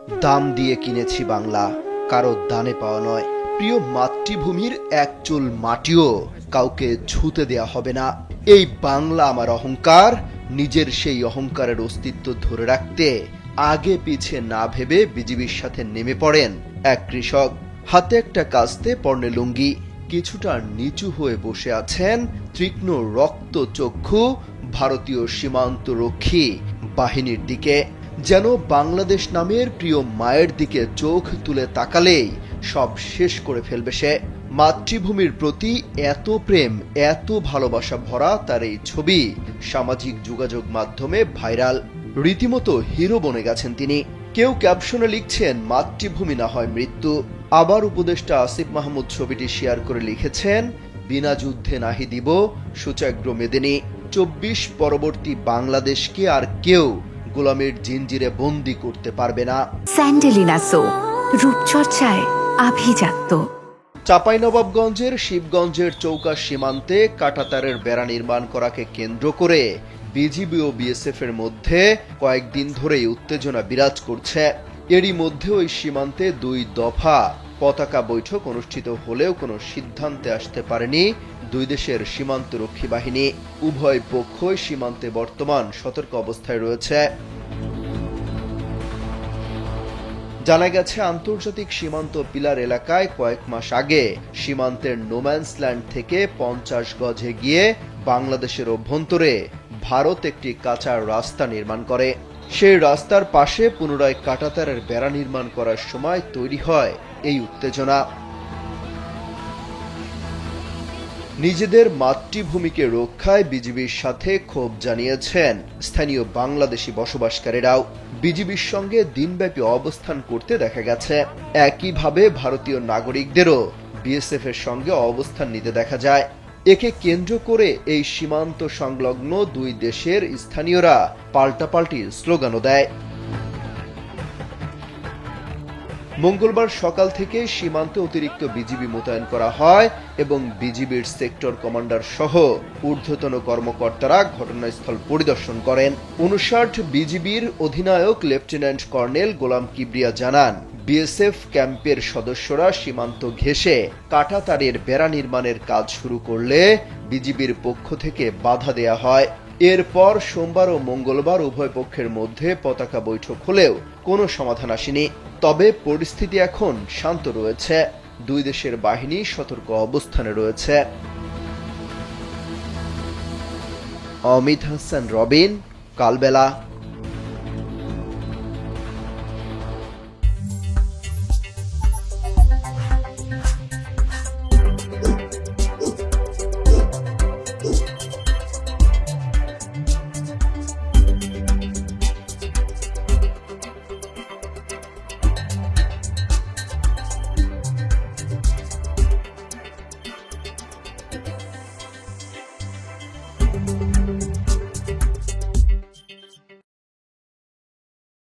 দাম দিয়ে কিনেছি বাংলা, কারো দানে পাওয়া নয়। প্রিয় মাতৃভূমির এক চুল মাটিও কাউকে ছুঁতে দেয়া হবে না। এই বাংলা আমার অহংকার। নিজের সেই অহংকারের অস্তিত্ব ধরে রাখতে আগে পিছে না ভেবে বিজিবির সাথে নেমে পড়েন এক কৃষক। হাতে একটা কাস্তে, পরনে লুঙ্গি, কিছুটা নিচু হয়ে বসে আছেন তীক্ষ্ণ রক্ত চক্ষু ভারতীয় সীমান্ত রক্ষী বাহিনীর দিকে। যেন বাংলাদেশ নামের প্রিয় মায়ের দিকে চোখ তুলে তাকালেই সব শেষ করে ফেলবে সে। মাতৃভূমির প্রতি এত প্রেম, এত ভালোবাসা ভরা তার এই ছবি সামাজিক যোগাযোগ মাধ্যমে ভাইরাল। রীতিমতো হিরো বনে গেছেন তিনি। কেউ ক্যাপশনে লিখছেন মাতৃভূমি না হয় মৃত্যু। আবার উপদেষ্টা আসিফ মাহমুদ ছবিটি শেয়ার করে লিখেছেন, বিনা যুদ্ধে নাহি দিব সূচাগ্র মেদিনী। 24 পরবর্তী বাংলাদেশকে আর কেউ গোলামের জিঞ্জিরে বন্দি করতে পারবে না। স্যান্ডেলিনা সো, রূপচর্চায় আভিজাত্য। চাঁপাইনবাবগঞ্জের শিবগঞ্জের চৌকা সীমান্তে কাঁটাতারের বেড়া নির্মাণ করাকে কেন্দ্র করে বিজিবি ও বিএসএফ এর মধ্যে কয়েকদিন ধরেই উত্তেজনা বিরাজ করছে। এরই মধ্যে ওই সীমান্তে 2 দফা পতাকা বৈঠক অনুষ্ঠিত হলেও কোনো সিদ্ধান্তে আসতে পারেনি দুই দেশের সীমান্তরক্ষী বাহিনী। উভয় পক্ষই সীমান্তে বর্তমান সতর্ক অবস্থায় রয়েছে। জানা গেছে, আন্তর্জাতিক সীমান্ত পিলার এলাকায় কয়েক মাস আগে সীমান্তের নোম্যান্স ল্যান্ড থেকে 50 গজ এগিয়ে বাংলাদেশের অভ্যন্তরে ভারত একটি কাঁচা রাস্তা নির্মাণ করে। সেই রাস্তার পাশে পুনরায় কাঁটাতারের বেড়া নির্মাণ করার সময় তৈরি হয় এই উত্তেজনা। নিজেদের মাতৃভূমিকে রক্ষায় বিজিবির সাথে ক্ষোভ জানিয়েছেন স্থানীয় বাংলাদেশি বসবাসকারীরাও। বিজিবির সঙ্গে দিনব্যাপী অবস্থান করতে দেখা গেছে। একইভাবে ভারতীয় নাগরিকদেরও বিএসএফ এর সঙ্গে অবস্থান নিতে দেখা যায়। একে কেন্দ্র করে এই সীমান্ত সংলগ্ন দুই দেশের স্থানীয়রা পাল্টাপাল্টি স্লোগানও দেয়। মঙ্গলবার সকাল থেকে সীমান্তে অতিরিক্ত বিজিবি মোতায়েন করা হয় এবং বিজিবির সেক্টর কমান্ডার সহ ঊর্ধ্বতন কর্মকর্তারা ঘটনাস্থল পরিদর্শন করেন। 59 বিজিবির অধিনায়ক লেফটেন্যান্ট কর্নেল গোলাম কিবরিয়া জানান, বিএসএফ ক্যাম্পের সদস্যরা সীমান্ত ঘেঁষে কাঁটাতারের বেড়া নির্মাণের কাজ শুরু করলে বিজিবির পক্ষ থেকে বাধা দেয়া হয়। এরপর সোমবার ও মঙ্গলবার উভয় পক্ষের মধ্যে পতাকা বৈঠক হলেও কোনো সমাধান আসেনি। তবে পরিস্থিতি এখন শান্ত রয়েছে। দুই দেশের বাহিনী সতর্ক অবস্থানে রয়েছে। অমিত হাসান, রবিন, কালবেলা।